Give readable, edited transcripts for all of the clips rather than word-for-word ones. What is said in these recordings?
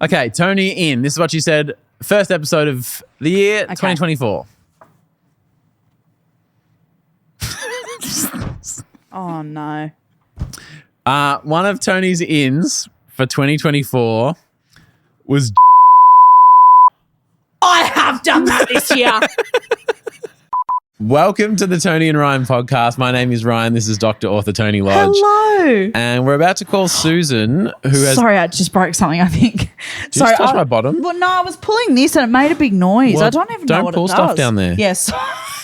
Okay, Toni in. This is what she said. First episode of the year, 2024. Oh, no. One of Toni's ins for 2024 was... I have done that this year. Welcome to the Toni and Ryan podcast. My name is Ryan. This is Dr. Author Toni Lodge. Hello. And we're about to call Susan, who has... Sorry, I just broke something, I think. Did you just touch my bottom? Well, no, I was pulling this and it made a big noise. Well, I don't even know what it does. Don't pull stuff down there. Yes.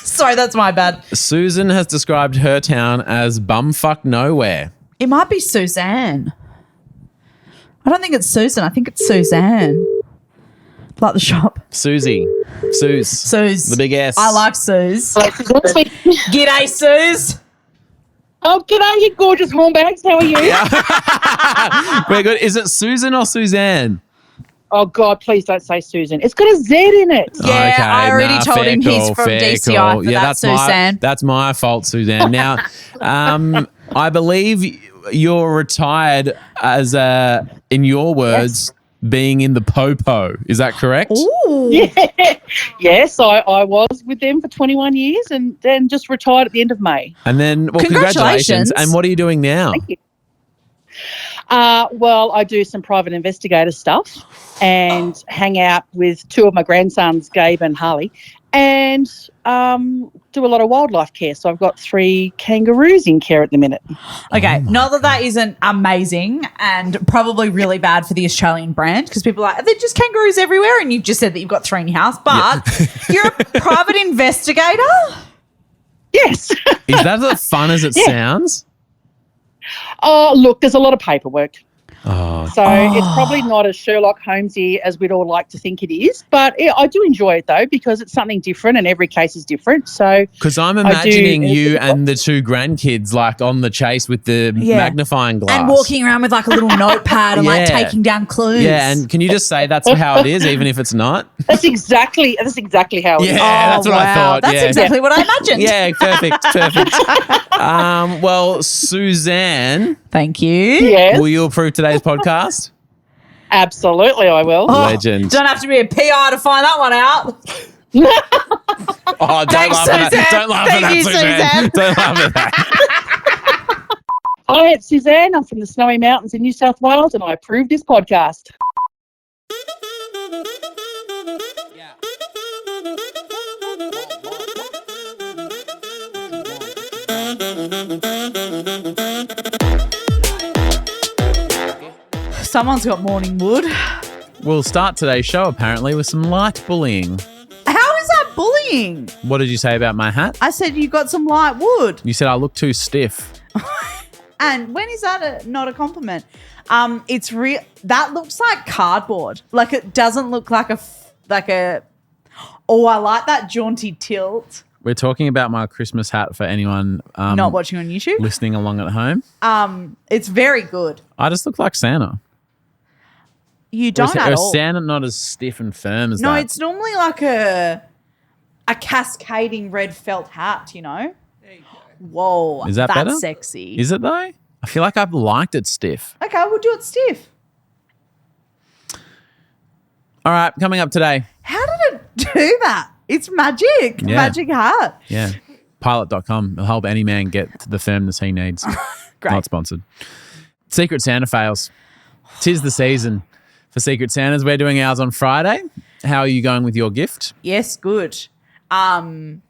Sorry, that's my bad. Susan has described her town as bumfuck nowhere. It might be Suzanne. I don't think it's Susan. I think it's Suzanne. Like the shop. Susie. Suze. The big S. I like Suze. G'day, Suze. Oh, g'day, you gorgeous hornbags. How are you? We're good. Is it Susan or Suzanne? Oh, God, please don't say Susan. It's got a Z in it. Yeah, okay, I already told him he's from DCI for that, Suzanne. That's my fault, Suzanne. Now, I believe you're retired as, in your words, being in the po-po. Is that correct? Ooh. Yeah. Yes, I was with them for 21 years and then just retired at the end of May. And then, well, congratulations. And what are you doing now? Thank you. Well, I do some private investigator stuff and hang out with two of my grandsons, Gabe and Harley, and do a lot of wildlife care. So I've got 3 kangaroos in care at the minute. Okay, not that isn't amazing and probably really bad for the Australian brand because people are like, are there just kangaroos everywhere? And you've just said that you've got 3 in your house, but you're a private investigator? Yes. Is that as fun as it sounds? Oh, look, there's a lot of paperwork. Oh. So it's probably not as Sherlock Holmesy as we'd all like to think it is. But I do enjoy it, though, because it's something different and every case is different. So because I'm imagining you and the 2 grandkids like on the chase with the magnifying glass. And walking around with like a little notepad and like taking down clues. Yeah, and can you just say that's how it is, even if it's not? That's exactly how it is. Yeah, that's what I thought. That's exactly what I imagined. Yeah, perfect. Well, Suzanne. Thank you. Yes. Will you approve today's podcast? Absolutely, I will. Legend. Don't have to be a PI to find that one out. Don't laugh at that. Don't laugh at that, Suzanne. Don't laugh at that. Hi, it's Suzanne. I'm from the Snowy Mountains in New South Wales and I approve this podcast. Someone's got morning wood. We'll start today's show apparently with some light bullying. How is that bullying? What did you say about my hat? I said you got some light wood. You said I look too stiff. And when is that not a compliment? It's real. That looks like cardboard. Like it doesn't look like a. Oh, I like that jaunty tilt. We're talking about my Christmas hat for anyone not watching on YouTube, listening along at home. It's very good. I just look like Santa. You don't at all. Or Santa not as stiff and firm as that? No, it's normally like a cascading red felt hat, you know? There you go. Whoa. Is that that's better? Sexy. Is it though? I feel like I've liked it stiff. Okay, we'll do it stiff. All right, coming up today. How did it do that? It's magic. Yeah. Magic hat. Yeah. Pilot.com. It'll help any man get to the firmness he needs. Great. Not sponsored. Secret Santa fails. 'Tis the season for Secret Santas. We're doing ours on Friday. How are you going with your gift? Yes, good. Good. I'm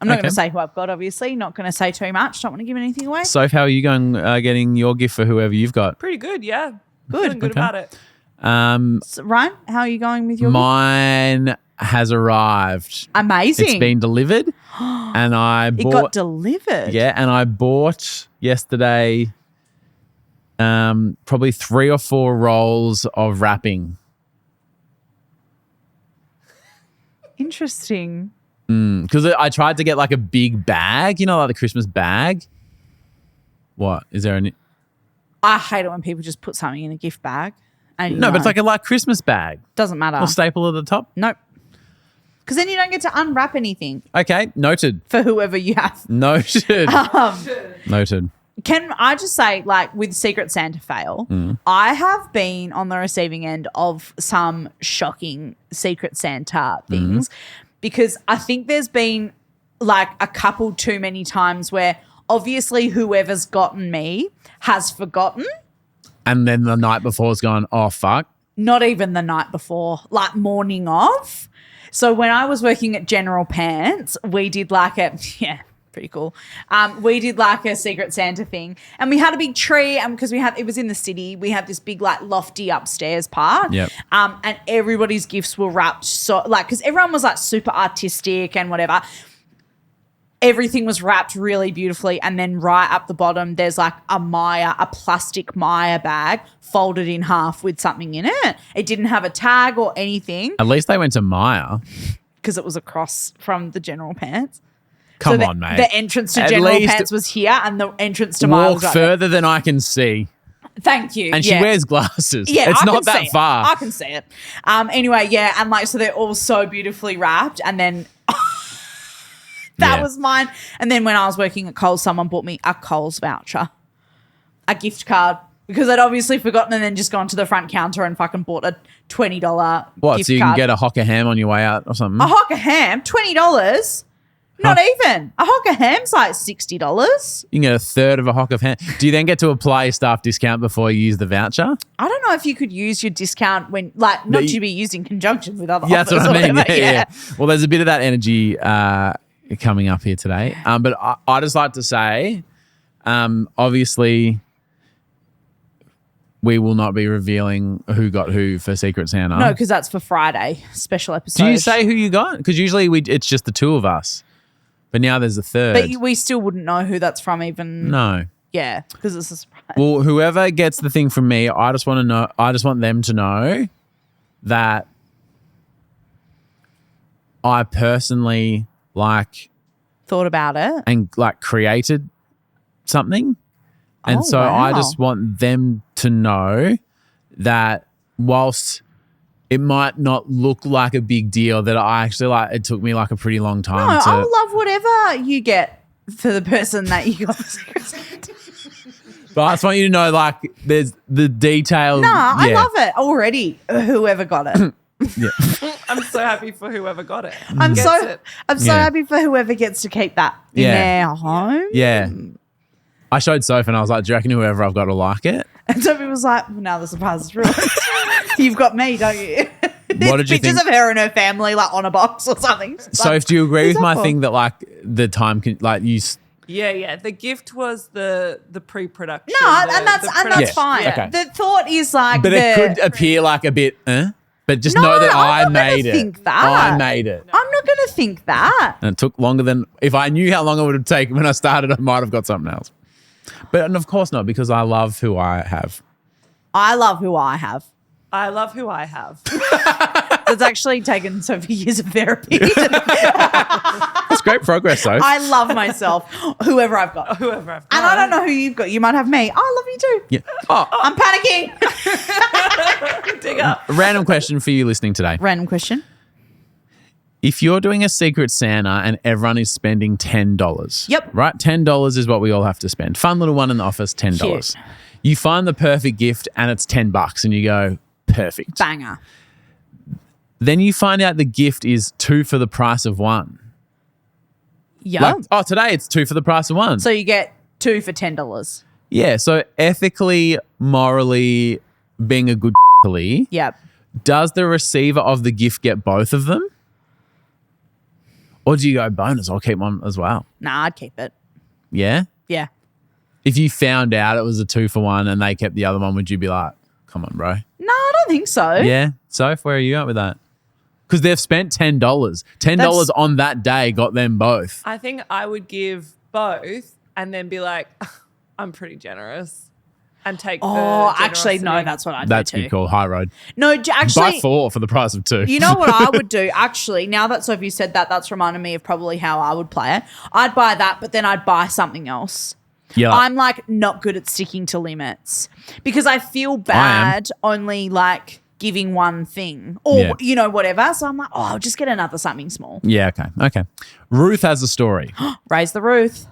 not going to say who I've got, obviously. Not going to say too much. Don't want to give anything away. Soph, how are you going getting your gift for whoever you've got? Pretty good, yeah. Good. Feeling good about it. So, Ryan, how are you going with your Mine has arrived. Amazing. It's been delivered. And I bought... It got delivered? Yeah, and I bought yesterday probably 3 or 4 rolls of wrapping. Interesting. Because I tried to get like a big bag, you know, like the Christmas bag. What? Is there any... I hate it when people just put something in a gift bag. And No, but it's like a Christmas bag. Doesn't matter. Or staple at the top. Nope. Because then you don't get to unwrap anything Okay, noted. for whoever you have. Noted. Noted. Can I just say, like, with Secret Santa fail, I have been on the receiving end of some shocking Secret Santa things because I think there's been, like, a couple too many times where obviously whoever's gotten me has forgotten. And then the night before is gone, oh, fuck. Not even the night before, like morning of. So when I was working at General Pants, we did like pretty cool. We did like a Secret Santa thing, and we had a big tree, and because it was in the city, we had this big like lofty upstairs part. Yep. And everybody's gifts were wrapped because everyone was like super artistic and whatever. Everything was wrapped really beautifully, and then right up the bottom, there's like a plastic Maya bag folded in half with something in it. It didn't have a tag or anything At least they went to Maya. because it was across from the General Pants. Come So on, mate. The entrance to At General least Pants was here, and the entrance to Maya walk was right there. further than I can see. Thank you. And she wears glasses. Yeah, it's I not can see that it. far. I can see it. Anyway, yeah, and like so they're all so beautifully wrapped, and then that was mine. And then when I was working at Coles, someone bought me a Coles voucher, a gift card, because I'd obviously forgotten and then just gone to the front counter and fucking bought a $20 What, gift so you card. can get a hock of ham on your way out or something? A hock of ham, $20. Not even. A hock of ham's like $60. You can get a third of a hock of ham. Do you then get to apply staff discount before you use the voucher? I don't know if you could use your discount when, like, not to be used in conjunction with other Yeah, that's offers what I or mean. whatever. Yeah. Well, there's a bit of that energy coming up here today. But I just like to say, obviously, we will not be revealing who got who for Secret Santa. No, because that's for Friday special episode. Do you say who you got? Because usually it's just the two of us. But now there's a third. But we still wouldn't know who that's from even. No. Yeah, because it's a surprise. Well, whoever gets the thing from me, I just want to know. I just want them to know that I personally Thought about it. and created something, and Oh, so I wow. just want them to know that whilst it might not look like a big deal, that I actually it took me a pretty long time No, to. I'll love whatever you get for the person that you got. But I just want you to know, there's the details. Nah, I Yeah. love it already. Whoever got it. I'm so happy for whoever got it. I'm Gets so it. Yeah. happy for whoever gets to keep that in Yeah. their home. Yeah. I showed Soph and I was like, do you reckon whoever I've got will like it? And Sophie was like, well, now the surprise is ruined. You've got me, don't you? What did you Pictures think? of her and her family on a box or something. Soph, do you agree who's with my that for? thing that the time can you? Yeah. The gift was the pre-production. No, the- and that's the and that's Yeah, fine. okay. The thought is But it could appear like a bit, but just No, know that I I'm not gonna made it. think that. I made it. I'm not going to think that. And it took longer than, if I knew how long it would have taken when I started, I might have got something else. But and of course not, because I love who I have. I love who I have. I love who I have. It's actually taken Sophie years of therapy. It's great progress, Soph. I love myself, whoever I've got. Whoever I've And I don't know who you've got. You might have me. I love you too. Yeah. Oh, I'm panicking. dig up. a random question for you listening today. Random question. If you're doing a Secret Santa and everyone is spending $10. Yep. Right? $10 is what we all have to spend. Fun little one in the office, $10. Cute. You find the perfect gift and it's $10 and you go, perfect. Banger. Then you find out the gift is 2 for the price of 1. Yeah. Today it's 2 for the price of 1. So you get 2 for $10. Yeah, so ethically, morally, being a good Yep. does the receiver of the gift get both of them? Or do you go bonus? I'll keep one as well. Nah, I'd keep it. Yeah? Yeah. If you found out it was a 2 for 1 and they kept the other one, would you be like, come on, bro? No, I don't think so. Yeah? Soph, where are you at with that? Because they've spent $10. $10 on that day got them both. I think I would give both and then be like, I'm pretty generous. And take Oh, the actually, no, generosity. that's what I'd That's do too. good call. High road. No, actually, Buy 4 for the price of 2. you know what I would do? Actually, now that Sophie said that, that's reminded me of probably how I would play it. I'd buy that, but then I'd buy something else. Yeah. I'm not good at sticking to limits because I feel bad only giving one thing or, whatever. So I'm like, I'll just get another something small. Yeah, okay. Ruth has a story. Raise the Ruth.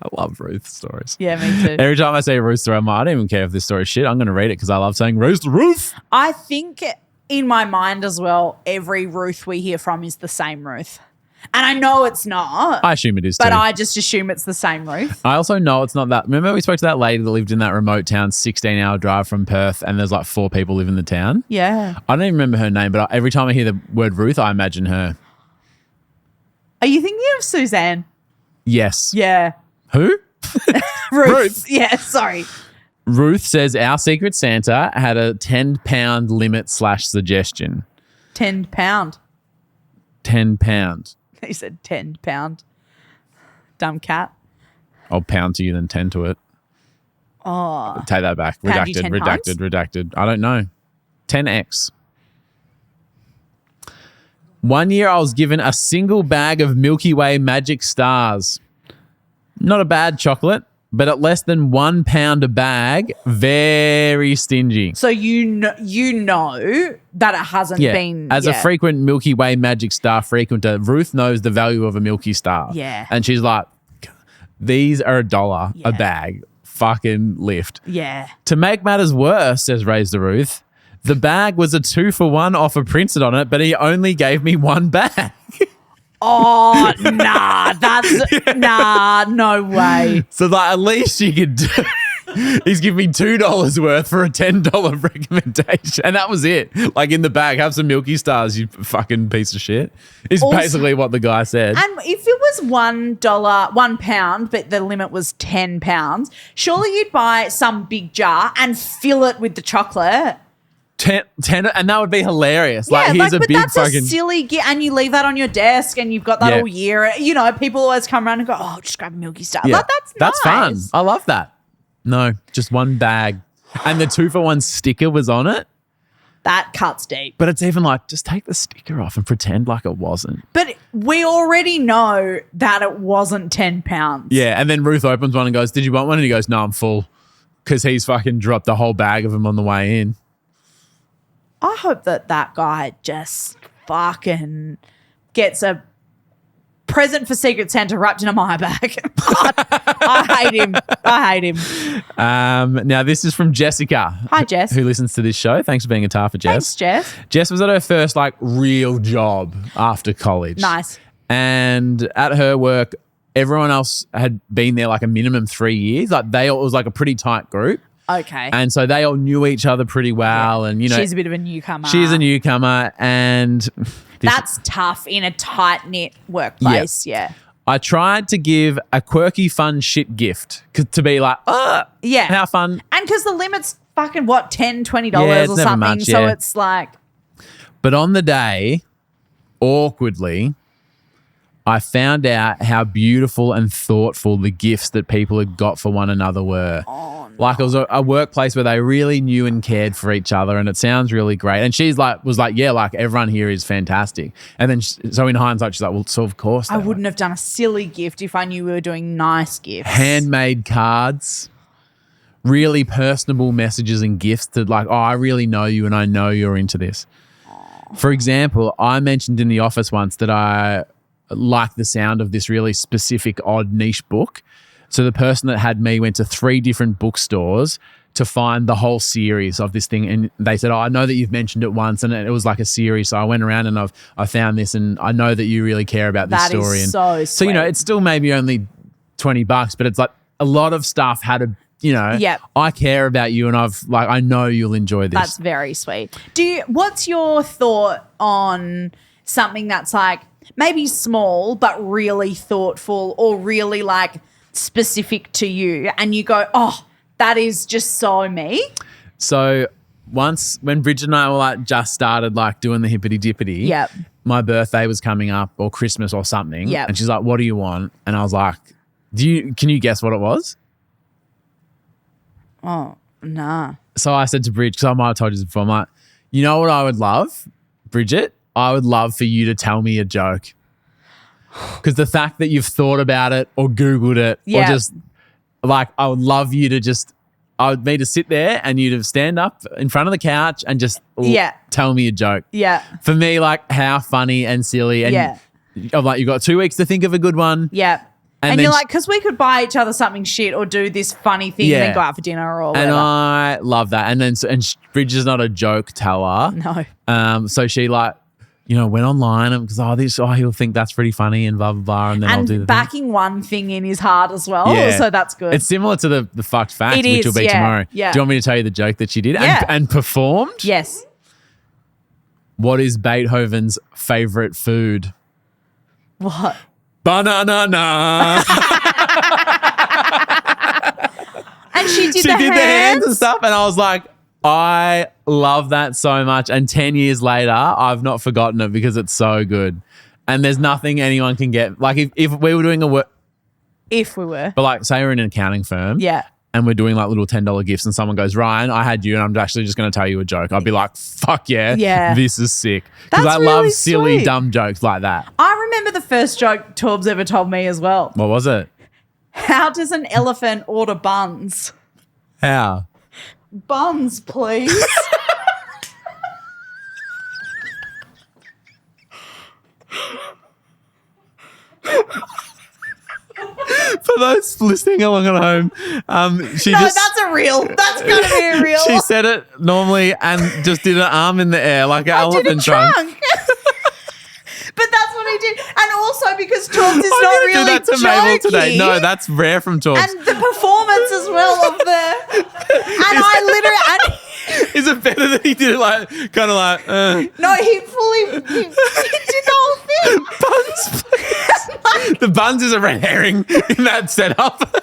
I love Ruth stories. Yeah, me too. Every time I say a Ruth story, I'm like, I don't even care if this story is shit. I'm going to read it because I love saying Ruth. I think in my mind as well, every Ruth we hear from is the same Ruth. And I know it's not. I assume it is but too. I just assume it's the same Ruth. I also know it's not that. Remember we spoke to that lady that lived in that remote town, 16-hour drive from Perth, and there's like 4 people live in the town? Yeah. I don't even remember her name, but every time I hear the word Ruth, I imagine her. Are you thinking of Suzanne? Yes. Yeah. Who? Ruth. Yeah, sorry. Ruth says our Secret Santa had a £10 limit / suggestion. £10. £10. He said £10. Dumb cat. I'll pound to you then 10 to it. Oh. Take that back. Pound you Redacted, 10 times? redacted. I don't know. 10x. One year I was given a single bag of Milky Way Magic Stars. Not a bad chocolate, but at less than £1 a bag, very stingy. So you know that it hasn't been. As a frequent Milky Way Magic Star frequenter, Ruth knows the value of a Milky Star. Yeah. And she's like, these are $1 Yeah. a bag. Fucking lift. Yeah. To make matters worse, says Raise the Ruth, the bag was a 2-for-1 offer printed on it, but he only gave me 1 bag. Oh, nah, no way. So like, at least you could do. He's giving me $2 worth for a $10 recommendation. And that was it. Like in the bag, have some Milky Stars, you fucking piece of shit. Is Also- basically what the guy said. And if it was £1, but the limit was £10, surely you'd buy some big jar and fill it with the chocolate. 10, and that would be hilarious. Like, here's a but big that's fucking. a silly gift, and you leave that on your desk, and you've got that Yeah. all year. You know, people always come around and go, "Oh, just grab a Milky Star." Yeah. Like, that's fun. nice. I love that. No, just 1 bag. And the 2-for-1 sticker was on it. That cuts deep. But it's even like, just take the sticker off and pretend like it wasn't. But we already know that it wasn't £10. Yeah, and then Ruth opens one and goes, did you want one? And he goes, no, I'm full. Because he's fucking dropped the whole bag of them on the way in. I hope that guy just fucking gets a present for Secret Santa wrapped in a Maya bag. I hate him. Now, this is from Jessica. Hi, Jess. Who listens to this show. Thanks for being a tar for Jess. Thanks, Jess. Jess was at her first like real job after college. Nice. And at her work, everyone else had been there like a minimum 3 years. Like it was like a pretty tight group. Okay. And so they all knew each other pretty well. And, you know, she's a bit of a newcomer. she's a newcomer. And That's tough in a tight-knit workplace. Yeah. I tried to give a quirky, fun shit gift to be like, Yeah. how fun. And because the limit's fucking, what, $10, $20 Yeah, it's or never something. much, So yeah. it's like, But on the day, awkwardly, I found out how beautiful and thoughtful the gifts that people had got for one another were. oh, no. Like it was a workplace where they really knew and cared for each other, and it sounds really great. And she's like, was like, yeah, like everyone here is fantastic. And then, so in hindsight, she's like, well, so of course. I they wouldn't were. have done a silly gift if I knew we were doing nice gifts. Handmade cards, really personable messages and gifts to like, oh, I really know you and I know you're into this. For example, I mentioned in the office once that I like the sound of this really specific, odd niche book. So the person that had me went to 3 different bookstores to find the whole series of this thing. And they said, oh, I know that you've mentioned it once, and it was like a series. So I went around and I found this, and I know that you really care about this That is story. And so so, you know, sweet. it's still maybe only $20, but it's like a lot of stuff had a, you know, Yep. I care about you, and I know you'll enjoy this. That's very sweet. What's your thought on something that's like maybe small but really thoughtful or really like specific to you, and you go, oh, that is just so me? So once when Bridget and I were like just started like doing the hippity dippity, Yep. my birthday was coming up or Christmas or something. Yep. And she's like, what do you want? And I was like, can you guess what it was? Oh, nah. So I said to Bridget, because I might have told you this before, I'm like, you know what I would love, Bridget? I would love for you to tell me a joke. Because the fact that you've thought about it or Googled it Yeah. or just like, I would love you to just, I would me to sit there and you to stand up in front of the couch and just Yeah. tell me a joke. Yeah. For me, like how funny and silly. And Yeah. I'm like, you've got 2 weeks to think of a good one. Yeah. And then you're like, because we could buy each other something shit or do this funny thing and then go out for dinner or whatever. And I love that. And then Bridget's not a joke teller. No. So she like, went online and because he'll think that's pretty funny and blah blah blah, and then I'll do the backing one thing in is hard as well. Yeah. So that's good. It's similar to the fucked fact, It which is, will be tomorrow. yeah. Do you want me to tell you the joke that she did and performed? Yes. What is Beethoven's favorite food? What? Banana. And she did She did the hands and stuff, and I was like, I love that so much. And 10 years later, I've not forgotten it because it's so good. And there's nothing anyone can get. Like if we were doing If we were. but like say we're in an accounting firm. Yeah. And we're doing like little $10 gifts and someone goes, Ryan, I had you and I'm actually just going to tell you a joke. I'd be like, fuck yeah. Yeah. This is sick. Because That's I love really silly, sweet. dumb jokes like that. I remember the first joke Torbs ever told me as well. What was it? How does an elephant order buns? How? Buns, please. For those listening along at home, she That's going to be a real. she said it normally and just did an arm in the air like an I did a elephant trunk. But that's what he did. And also because Torbs is I'm not gonna really do that to jokey. Mabel today. No, that's rare from Torbs. And the performance as well of the. And I literally. Is it better that he did it like kind of like? No, he did the whole thing. Buns, please. The buns is a red herring in that setup.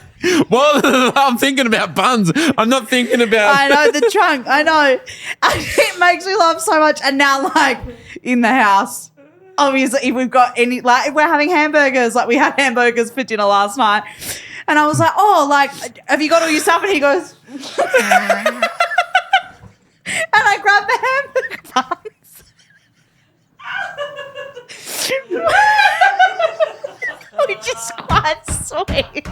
Well, I'm thinking about buns. I'm not thinking about. I know the trunk. I know. And it makes me laugh so much. And now, like in the house, obviously, if we've got any, like if we're having hamburgers, like we had hamburgers for dinner last night, and I was like, oh, like have you got all your stuff? And he goes, and I grabbed the hamburger buns. Which is quite sweet.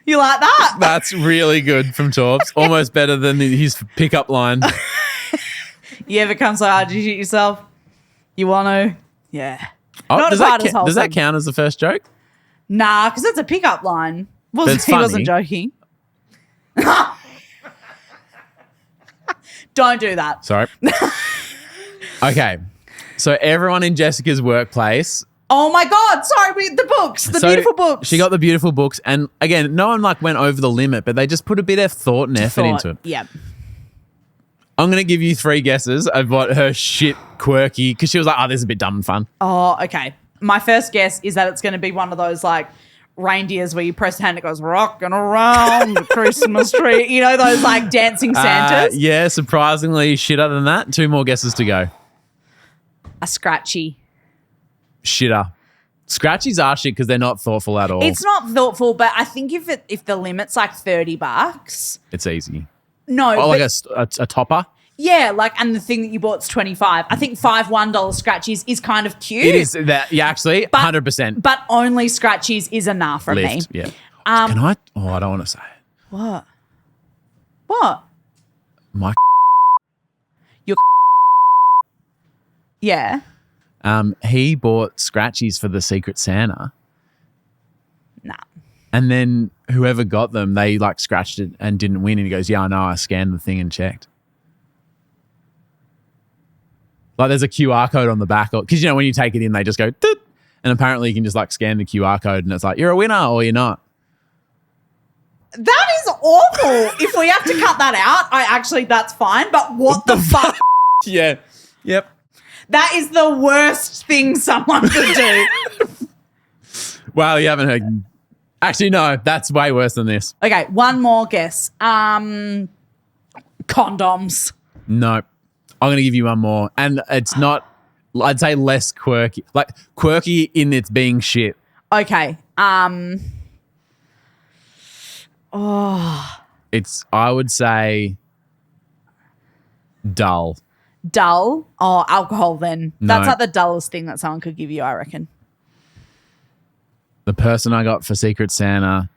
You like that? That's really good from Torbs. Almost better than his pickup line. You ever come so hard to shit yourself? You want to? Yeah. Oh, Not does quite that as does that wholesome. count as the first joke? Nah, because that's a pickup line. That's He wasn't funny. joking. Don't do that. Sorry. Okay. So everyone in Jessica's workplace. Oh my God. Sorry, the books, the So beautiful books. She got the beautiful books. And again, no one like went over the limit, but they just put a bit of thought and effort into it. Yeah. I'm going to give you 3 guesses of what her shit quirky, because she was like, oh, this is a bit dumb and fun. Oh, okay. My first guess is that it's going to be one of those like reindeers where you press the hand, it goes rocking around the Christmas tree. You know, those like dancing Santas? Yeah, surprisingly shitter than that. 2 more guesses to go. A scratchy. Shitter. Scratchies are shit because they're not thoughtful at all. It's not thoughtful, but I think if the limit's like $30, It's easy. no, Oh, but like a topper? yeah, like and the thing that you bought's $25. I think 5 $1 scratchies is kind of cute. It is that. Yeah, actually, But- 100%. but only scratchies is enough for me. Lift. Yeah. Can I? Oh, I don't want to say it. What? What? My Your yeah. he bought scratchies for the Secret Santa, Nah. and then whoever got them, they like scratched it and didn't win. And he goes, "Yeah, I know. I scanned the thing and checked." Like there's a QR code on the back, because when you take it in, they just go, "Doot," and apparently you can just like scan the QR code, and it's like you're a winner or you're not. That is awful. If we have to cut that out, that's fine. But what the fuck? Yeah. Yep. That is the worst thing someone could do. Well, you haven't heard. Actually, no, that's way worse than this. Okay, one more guess. Condoms. No. I'm going to give you one more. And it's not, I'd say less quirky. Like quirky in its being shit. Okay. It's, I would say, dull. Dull. Oh, alcohol then. No. That's like the dullest thing that someone could give you, I reckon. The person I got for Secret Santa,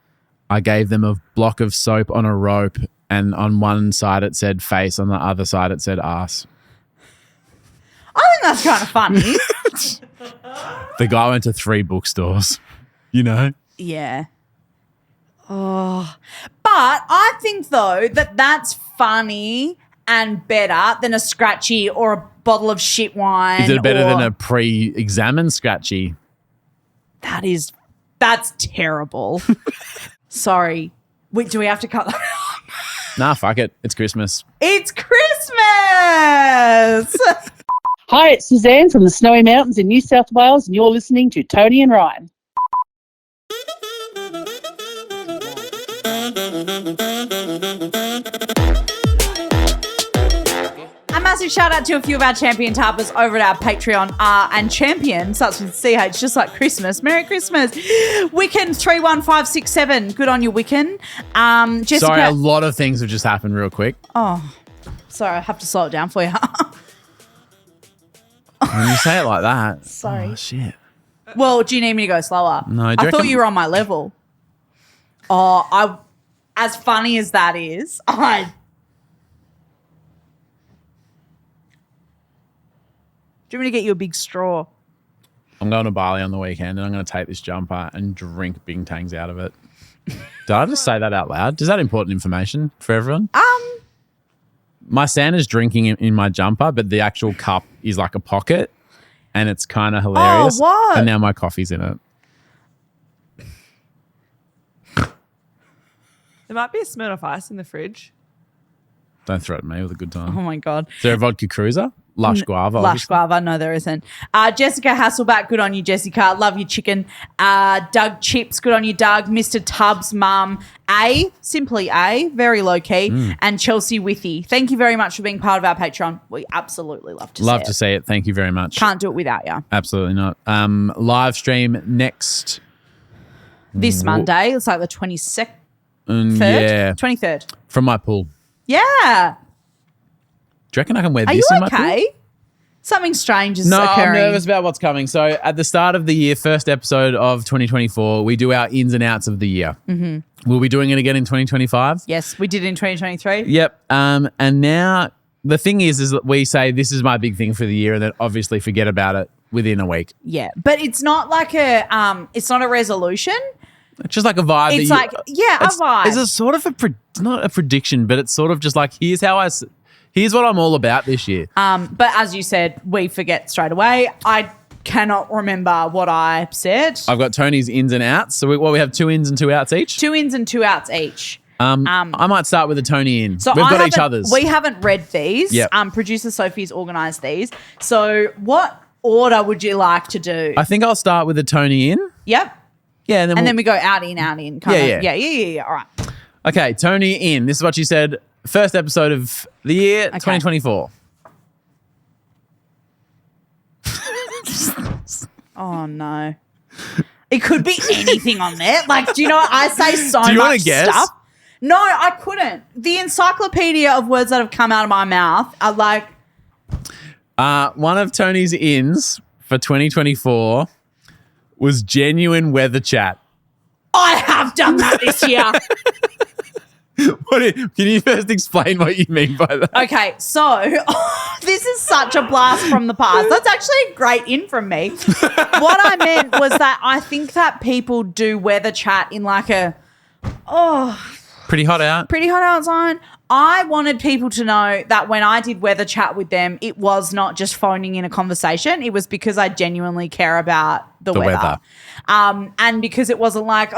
I gave them a block of soap on a rope, and on one side it said face, on the other side it said ass. I think that's kind of funny. The guy went to 3 bookstores, you know? Yeah. Oh. But I think, though, that that's funny and better than a scratchy or a bottle of shit wine. Is it better than a pre-examined scratchy? That's terrible. Sorry. Wait, do we have to cut that? Nah, fuck it. It's Christmas. It's Christmas. Hi, it's Suzanne from the Snowy Mountains in New South Wales, and you're listening to Toni and Ryan. A massive shout out to a few of our champion tappers over at our Patreon. And champion starts with CH, just like Christmas. Merry Christmas. Wiccan 31567. Good on you, Wiccan. Jessica. Sorry, a lot of things have just happened real quick. Oh, sorry. I have to slow it down for you. When you say it like that. Sorry. Oh, shit. Well, do you need me to go slower? No, I thought you were on my level. Oh, as funny as that is, do you want me to get you a big straw? I'm going to Bali on the weekend and I'm going to take this jumper and drink Bing Tangs out of it. Did I just say that out loud? Is that important information for everyone? My Santa's drinking in my jumper, but the actual cup is like a pocket and it's kind of hilarious. Oh, what? And now my coffee's in it. There might be a Smirnoff Ice in the fridge. Don't threaten me with a good Oh, time. my God. Is there a vodka cruiser? Lush guava. Lush obviously. guava. No, there isn't. Jessica Hasselback. Good on you, Jessica. Love your chicken. Doug Chips. Good on you, Doug. Mr. Tubbs' mum. Simply A. Very low key. And Chelsea Withy. Thank you very much for being part of our Patreon. We absolutely love to see it. Love to see it. Thank you very much. Can't do it without you. Absolutely not. Live stream next. This Monday. It's like the 22nd. Yeah. 23rd. From my pool. Yeah. Do you reckon I can wear Are this you in my pool? okay? Something strange is No, I'm occurring. nervous about what's coming. So at the start of the year, first episode of 2024, we do our ins and outs of the year. Mm-hmm. We'll be doing it again in 2025. Yes, we did in 2023. Yep. And now the thing is that we say this is my big thing for the year and then obviously forget about it within a week. Yeah, but it's not like it's not a resolution. It's just like a vibe. It's like, a vibe. It's a sort of not a prediction, but it's sort of just like, here's what I'm all about this year. But as you said, we forget straight away. I cannot remember what I said. I've got Tony's ins and outs. So we have 2 ins and 2 outs each. 2 ins and 2 outs each. I might start with a Tony in. So We've got each other's. We haven't read these. Yep. Producer Sophie's organised these. So what order would you like to do? I think I'll start with a Tony in. Yep. Yeah, and then we go out in. Kind of. Yeah. All right. Okay, Tony in. This is what she said. First episode of the year, 2024. Oh, no. It could be anything on there. Like, do you know what? I say so Do you much wanna guess? stuff. No, I couldn't. The encyclopedia of words that have come out of my mouth are like... One of Tony's ins for 2024 was genuine weather chat. I have done that this year. Can you first explain what you mean by that? Okay, so this is such a blast from the past. That's actually a great in from me. What I meant was that I think that people do weather chat in like Pretty hot out. pretty hot outside. I wanted people to know that when I did weather chat with them, it was not just phoning in a conversation. It was because I genuinely care about the weather. And because it wasn't like,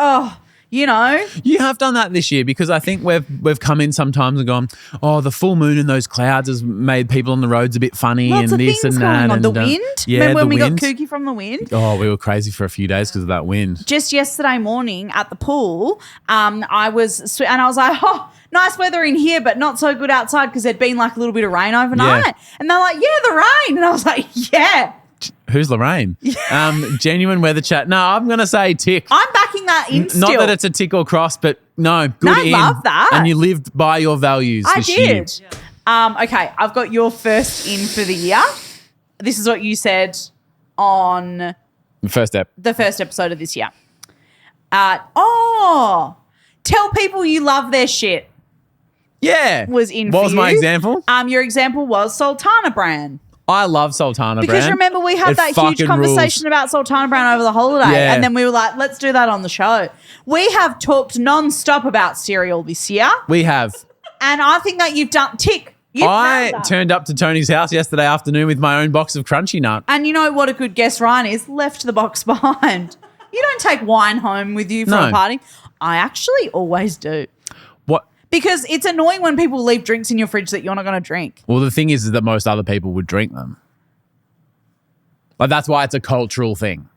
you know. You have done that this year because I think we've come in sometimes and gone, the full moon and those clouds has made people on the roads a bit funny Lots and of this things and going that. on. And The wind? Yeah, Remember when we wind. got kooky from the wind? Oh, we were crazy for a few days because of that wind. Just yesterday morning at the pool, I was like, nice weather in here, but not so good outside because there'd been like a little bit of rain overnight. Yeah. And they're like, the rain. And I was like, yeah. Who's Lorraine? Genuine weather chat. No, I'm going to say tick. I'm backing that in still. Not that it's a tick or cross, but no, good I in. love that. And you lived by your values I this year. did. Okay, I've got your first in for the year. This is what you said on The first step. the first episode of this year. Tell people you love their shit. Yeah. Was in What for was you. my example? Your example was Sultana brand. I love Sultana Because Bran. remember, we had It that huge fucking conversation about Sultana Bran over the holiday, Yeah. and then we were like, let's do that on the show. We have talked non-stop about cereal this year, We have. and I think that you've done tick. You've I nailed that. turned up to Tony's house yesterday afternoon with my own box of Crunchy Nut. And you know what a good guest Ryan is? Left the box behind. You don't take wine home with you from No. a party. I actually always do. What? Because it's annoying when people leave drinks in your fridge that you're not going to drink. Well, the thing is that most other people would drink them. Like, that's why it's a cultural thing.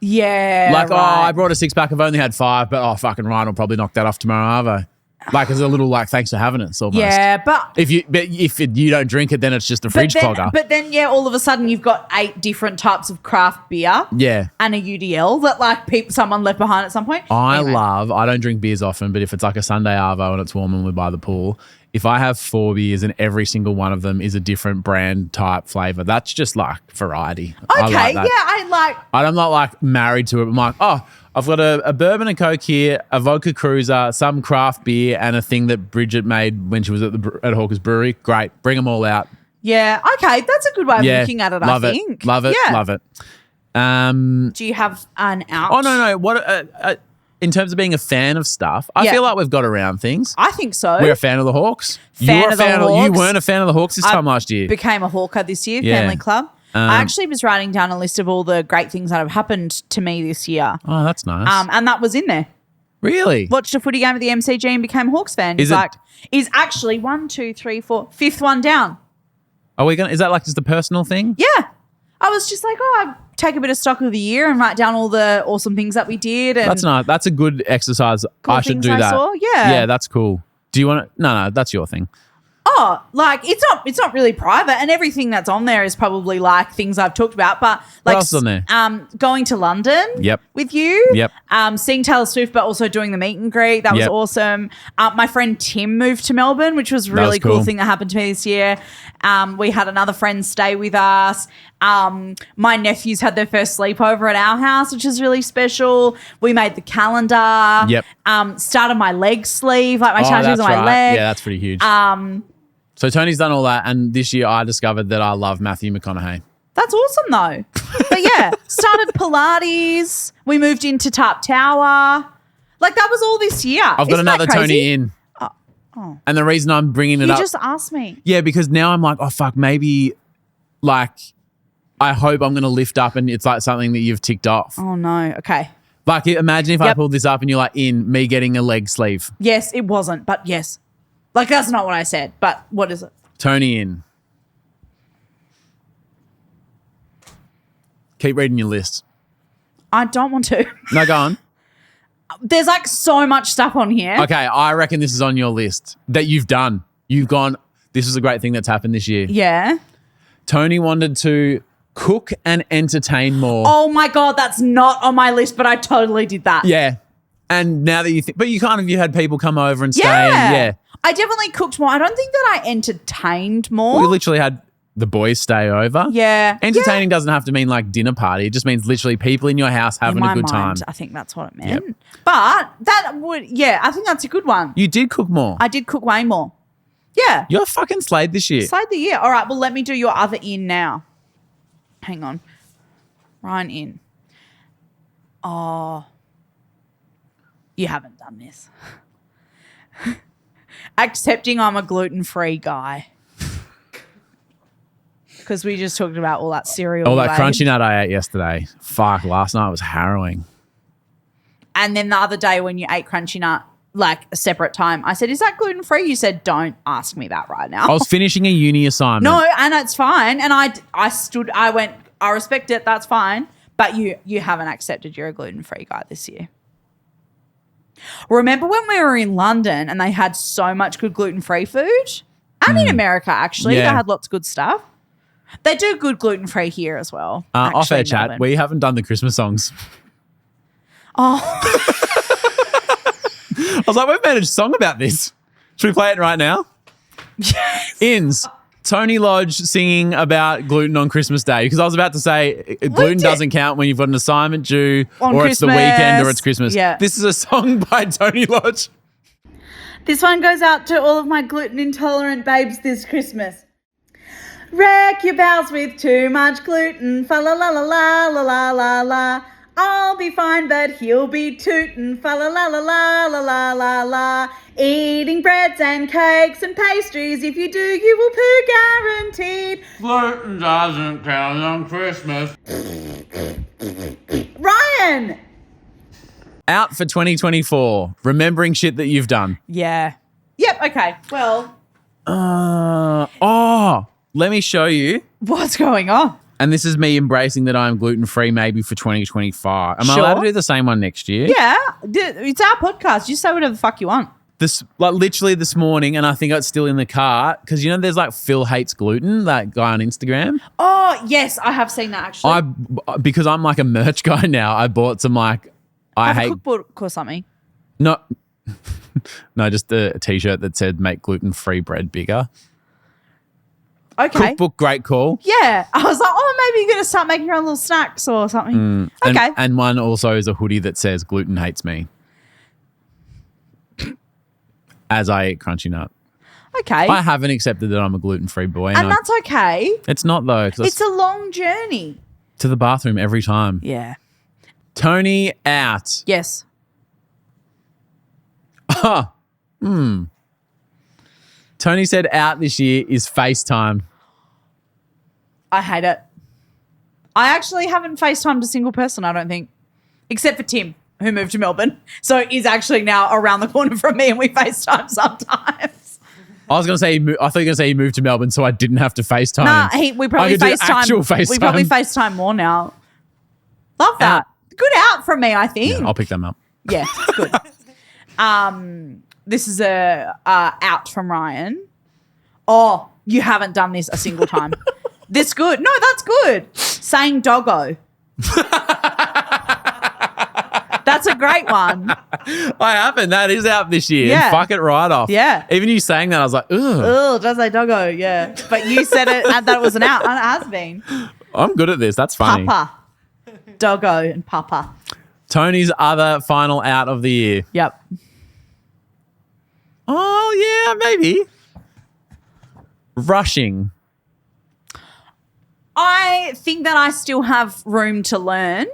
Yeah. Like, oh, right. I brought a 6-pack, I've only had 5, but fucking Ryan will probably knock that off tomorrow, Arvo. Like, as a little, like, thanks for having it, almost. Yeah, but If you don't drink it, then it's just a fridge clogger. But then, yeah, all of a sudden you've got 8 different types of craft beer Yeah. and a UDL that like someone left behind at some point. Anyway. I don't drink beers often, but if it's like a Sunday Arvo and it's warm and we're by the pool, if I have 4 beers and every single one of them is a different brand type flavor, that's just like variety. I Okay, like that. I'm not like married to it. I'm like, oh, I've got a bourbon and Coke here, a vodka cruiser, some craft beer, and a thing that Bridget made when she was at Hawker's Brewery. Great. Bring them all out. Yeah, okay, that's a good way of looking at it, love I it. think. Love it. Yeah. Love it. Do you have an out? Oh, no. What in terms of being a fan of stuff, I Yeah. feel like we've got around things. I think so. We're a fan of the Hawks. Fan You were of the You Hawks. weren't a fan of the Hawks this time last year. Became a Hawker this year, Yeah. family club. I actually was writing down a list of all the great things that have happened to me this year. Oh, that's nice. And that was in there. Really? Watched a footy game at the MCG and became a Hawks fan. Is it- is actually 1, 2, 3, 4, 5th one down. Are we gonna? Is that like just a personal thing? Yeah. I was just like, I'd take a bit of stock of the year and write down all the awesome things that we did. And That's nice. That's a good exercise. Cool I should things do I that. saw? Yeah. Yeah, that's cool. Do you want to? No, that's your thing. Oh, like it's not really private, and everything that's on there is probably like things I've talked about. But like, else is on there? Going to London, Yep. with you, Yep. Seeing Taylor Swift, but also doing the meet and greet. That was Yep. awesome. My friend Tim moved to Melbourne, which was a really cool. cool thing that happened to me this year. We had another friend stay with us. My nephews had their first sleepover at our house, which is really special. We made the calendar. Yep. Started my leg sleeve, like my Oh, tattoos that's on my right. leg. Yeah, that's pretty huge. So Tony's done all that, and this year I discovered that I love Matthew McConaughey. That's awesome though. But yeah, started Pilates. We moved into Tarp Tower. Like that was all this year. I've got Isn't that another crazy? Tony in. And the reason I'm bringing it You up, just asked me. yeah, because now I'm like, oh fuck, maybe, like, I hope I'm going to lift up, and it's like something that you've ticked off. Oh no. Okay. Like, imagine if I Yep. pulled this up and you're like, me getting a leg sleeve. Yes, it wasn't, but yes. Like that's not what I said. But what is it? Tony in. Keep reading your list. I don't want to. No, go on. There's like so much stuff on here. Okay, I reckon this is on your list that you've done. You've gone, this is a great thing that's happened this year. Yeah. Tony wanted to cook and entertain more. Oh my God, that's not on my list, but I totally did that. Yeah. And now that you think, but you had people come over and stay. Yeah. And yeah. I definitely cooked more. I don't think that I entertained more. We literally had the boys stay over. Yeah. Entertaining doesn't have to mean like dinner party. It just means literally people in your house In having my a good mind, time. I think that's what it meant. But that would, yeah, I think that's a good one. You did cook more. I did cook way more. Yeah. You're fucking slayed this year. Slide the year. All right, well, let me do your other in now. Hang on. Ryan in. Oh. You haven't done this. Accepting I'm a gluten-free guy. Because we just talked about all that cereal. All that you ate. crunchy nut I ate yesterday. Fuck, last night was harrowing. And then the other day when you ate crunchy nut, like a separate time, I said, is that gluten-free? You said, don't ask me that right now. I was finishing a uni assignment. No, and it's fine. And I went, I respect it. That's fine. But you haven't accepted you're a gluten-free guy this year. Remember when we were in London and they had so much good gluten-free food? And in America, actually, Yeah. they had lots of good stuff. They do good gluten-free here as well. Off air actually, chat, Melbourne. we haven't done the Christmas songs. Oh, I was like, we've made a song about this. Should we play it right now? yes. Ins. Tony Lodge singing about gluten on Christmas Day, because I was about to say gluten did. doesn't count when you've got an assignment due On or it's the Christmas. weekend or it's Christmas. Yeah. This is a song by Tony Lodge. This one goes out to all of my gluten intolerant babes this Christmas. Wreck your bowels with too much gluten. Fa la la la la la la la la. I'll be fine, but he'll be tootin'. Fa la la la la la la la la. Eating breads and cakes and pastries. If you do, you will poo guaranteed. Gluten doesn't count on Christmas. Ryan! Out for 2024. Remembering shit that you've done. Yeah. Yep, okay. Well, Let me show you. what's going on? And this is me embracing that I'm gluten-free maybe for 2025. Am I Sure. allowed to do the same one next year? Yeah, it's our podcast. You say whatever the fuck you want. This, like literally this morning, and I think it's still in the car, because there's like Phil Hates Gluten, that guy on Instagram. Oh, yes, I have seen that actually. Because I'm like a merch guy now, I bought some like, I have hate, a cookbook or something. no, just a t-shirt that said make gluten-free bread bigger. Okay. Cookbook, great call. Yeah. I was like, maybe you're going to start making your own little snacks or something. Okay. And one also is a hoodie that says gluten hates me. As I eat Crunchy Nut. Okay. I haven't accepted that I'm a gluten-free boy. And that's okay. It's not though. 'Cause It's a long journey. to the bathroom every time. Yeah. Toni out. Yes. Toni said out this year is FaceTime. I hate it. I actually haven't FaceTimed a single person, I don't think, except for Tim, who moved to Melbourne. So he's actually now around the corner from me and we FaceTime sometimes. I was going to say, I thought you were going to say he moved to Melbourne so I didn't have to FaceTime. Nah, we probably I could do actual FaceTime. We probably FaceTime more now. Love that. Good out from me, I think. Yeah, I'll pick them up. Yeah, good. This is a out from Ryan. Oh, you haven't done this a single time. This good. No, that's good. Saying doggo. That's a great one. I haven't. That is out this year. Yeah. Fuck it right off. Yeah. Even you saying that, I was like, ugh. Ugh, does say doggo, yeah. But you said it and that it was an out, and it has been. I'm good at this. That's funny. Papa. Doggo and Papa. Tony's other final out of the year. Yep. Oh, yeah, maybe. Rushing. I think that I still have room to learn.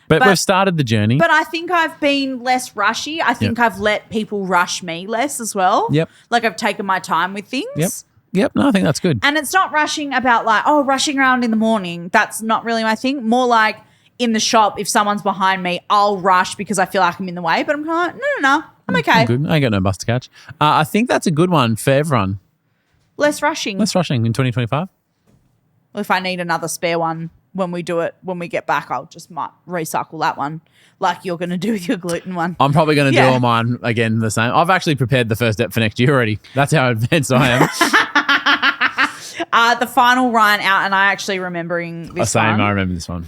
But we've started the journey. But I think I've been less rushy. I think I've let people rush me less as well. Yep. Like I've taken my time with things. Yep. No, I think that's good. And it's not rushing about like, rushing around in the morning. That's not really my thing. More like in the shop, if someone's behind me, I'll rush because I feel like I'm in the way. But I'm kind of like, no. I'm okay. I'm good. I ain't got no bus to catch. I think that's a good one for everyone. Less rushing. Less rushing in 2025. If I need another spare one when we do it, when we get back, I'll just might recycle that one like you're going to do with your gluten one. I'm probably going to do all mine again the same. I've actually prepared the first step for next year already. That's how advanced I am. The final Ryan out, and I actually remembering this one. I remember this one.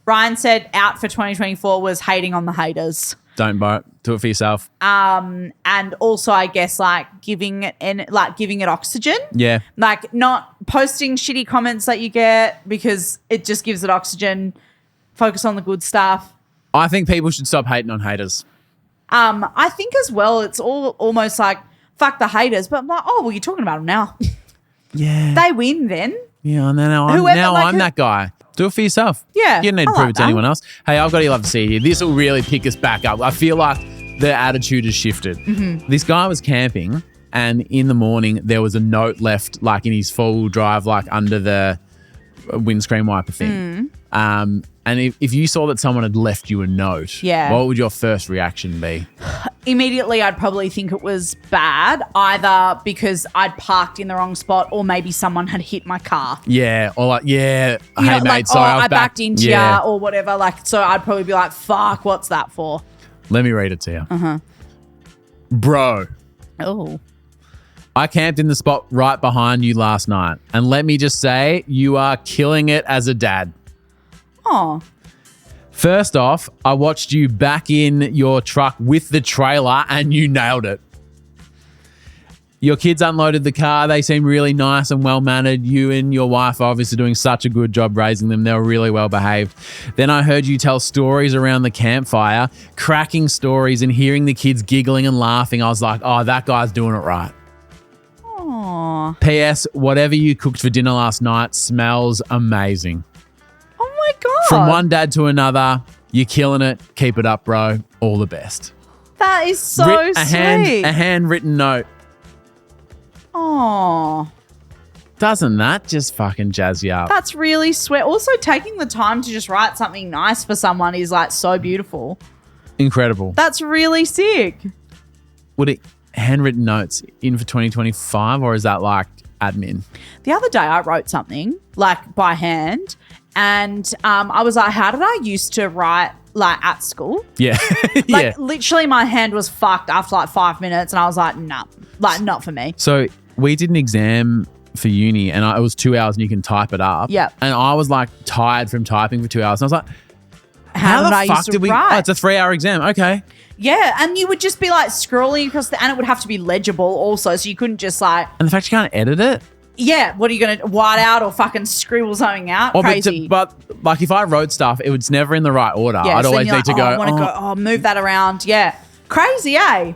Ryan said out for 2024 was hating on the haters. Don't buy it. Do it for yourself. And also, I guess, like giving it oxygen. Yeah. Like not posting shitty comments that you get because it just gives it oxygen. Focus on the good stuff. I think people should stop hating on haters. I think as well, it's all almost like fuck the haters, but I'm like, you're talking about them now. Yeah. They win then. Yeah, and now I'm that guy. Do it for yourself. Yeah, You don't need to I prove like it to that. anyone else. Hey, I've got to love to see you. This will really pick us back up. I feel like the attitude has shifted. Mm-hmm. This guy was camping, and in the morning there was a note left, like in his four-wheel drive, like under the windscreen wiper thing. And if you saw that someone had left you a note, what would your first reaction be? Immediately, I'd probably think it was bad, either because I'd parked in the wrong spot or maybe someone had hit my car. Yeah, or like, hey mate, like, sorry, I backed into yeah. you or whatever. Like, so I'd probably be like, fuck, what's that for? Let me read it to you. Bro, Oh. I camped in the spot right behind you last night. And let me just say, you are killing it as a dad. Oh. First off, I watched you back in your truck with the trailer and you nailed it. Your kids unloaded the car. They seem really nice and well-mannered. You and your wife are obviously doing such a good job raising them. They were really well-behaved. Then I heard you tell stories around the campfire, cracking stories and hearing the kids giggling and laughing. I was like, that guy's doing it right. Aww. P.S. Whatever you cooked for dinner last night smells amazing. Oh my God. From one dad to another, you're killing it. Keep it up, bro. All the best. That is so A sweet. handwritten note. Oh, Doesn't that just fucking jazz you up? that's really sweet. Also, taking the time to just write something nice for someone is like so beautiful. Incredible. That's really sick. Would it handwritten notes in for 2025 or is that like admin? The other day I wrote something like by hand and I was like, how did I used to write like at school? Yeah. Like literally my hand was fucked after like 5 minutes and I was like, nah, like not for me. So we did an exam for uni and it was 2 hours and you can type it up. Yep. And I was like tired from typing for 2 hours. And I was like, How the did I fuck used to did we? write? Oh, it's a 3-hour exam. Okay. Yeah, and you would just be like scrolling across and it would have to be legible also, so you couldn't just like, And the fact you can't edit it. yeah, what are you going to white out or fucking scribble something out? Or Crazy. but like if I wrote stuff, it was never in the right order. Yeah, I'd so then always you're need to like, go. I want to go, move that around. Yeah. Crazy, eh?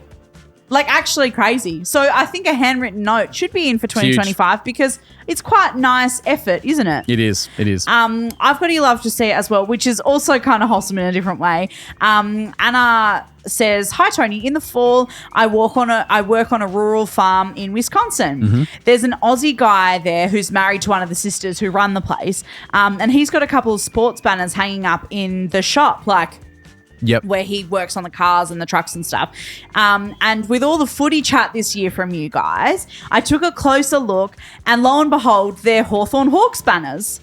Like actually crazy. So I think a handwritten note should be in for 2025 because it's quite nice effort, isn't it? It is. It is. I've got You Love to See It as well, which is also kind of wholesome in a different way. Anna says, "Hi Tony, in the fall I work on a rural farm in Wisconsin. Mm-hmm. There's an Aussie guy there who's married to one of the sisters who run the place, and he's got a couple of sports banners hanging up in the shop, like Yep. where he works on the cars and the trucks and stuff. And with all the footy chat this year from you guys, I took a closer look and lo and behold, they're Hawthorn Hawks banners.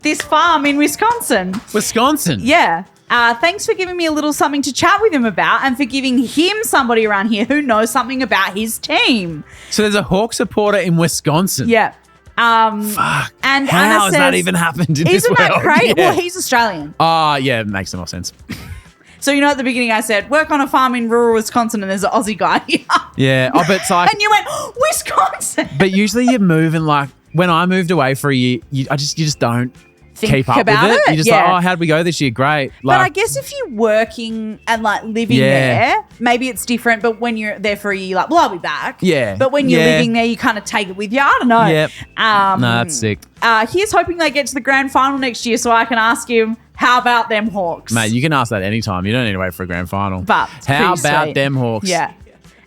This farm in Wisconsin. Wisconsin. Yeah. Thanks for giving me a little something to chat with him about and for giving him somebody around here who knows something about his team. So there's a Hawk supporter in Wisconsin. Yeah. Fuck. And How Anna has says, that even happened in this isn't world? that great? Yeah. Well, he's Australian. Yeah, it makes no more sense. So, you know, at the beginning I said, work on a farm in rural Wisconsin and there's an Aussie guy here. Yeah. Oh, but it's like, And you went, Wisconsin. but usually you move and like when I moved away for a year, you just don't Think keep up with about it. it, You're just yeah. like, oh, how'd we go this year? Great. But I Like, guess if you're working and like living Yeah. there, maybe it's different. But when you're there for a year, like, well, I'll be back. Yeah. But when you're Yeah. living there, you kind of take it with you. I don't know. Yep. No, that's sick. Here's hoping they get to the grand final next year so I can ask him, how about them Hawks? Mate, you can ask that anytime. You don't need to wait for a grand final. But it's how pretty about sweet. them Hawks? Yeah.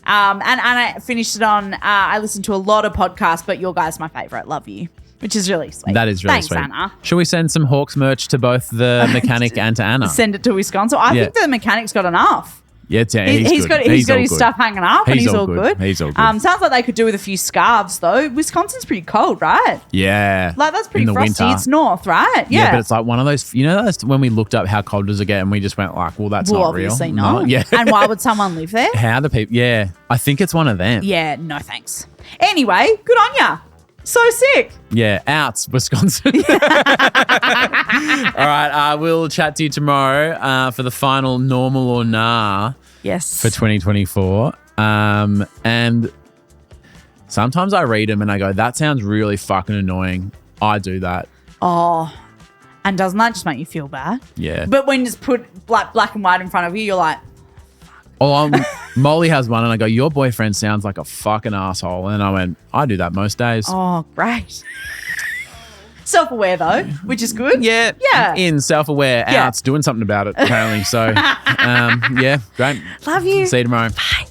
And I finished it on, I listened to a lot of podcasts, but your guy's my favourite. Love you. Which is really sweet. That is really Thanks, sweet. Anna. Should we send some Hawks merch to both the mechanic and to Anna? Send it to Wisconsin. I Yeah. think the mechanic's got enough. Yeah, He's got his all stuff hanging up and He's he's all all good. good. He's all good. Sounds like they could do with a few scarves though. Wisconsin's pretty cold, right? Yeah. Like that's pretty in the frosty. winter. It's north, right? Yeah, but it's like one of those, you know, that's when we looked up how cold does it get and we just went like, well, that's well, not real. obviously No, not. yeah. And why would someone live there? How the people, yeah. I think it's one of them. Yeah, no thanks. Anyway, good on ya. So sick. Yeah, outs, Wisconsin. All right, we'll chat to you tomorrow for the final normal or nah Yes. for 2024. And sometimes I read them and I go, that sounds really fucking annoying. I do that. Oh. And doesn't that just make you feel bad? Yeah. But when you just put black and white in front of you, you're like, Molly has one and I go, your boyfriend sounds like a fucking asshole. And I went, I do that most days. oh, great. Self-aware though, which is good. Yeah. Yeah. In self-aware, Yeah. outs, doing something about it apparently. So, yeah, great. Love you. See you tomorrow. Bye.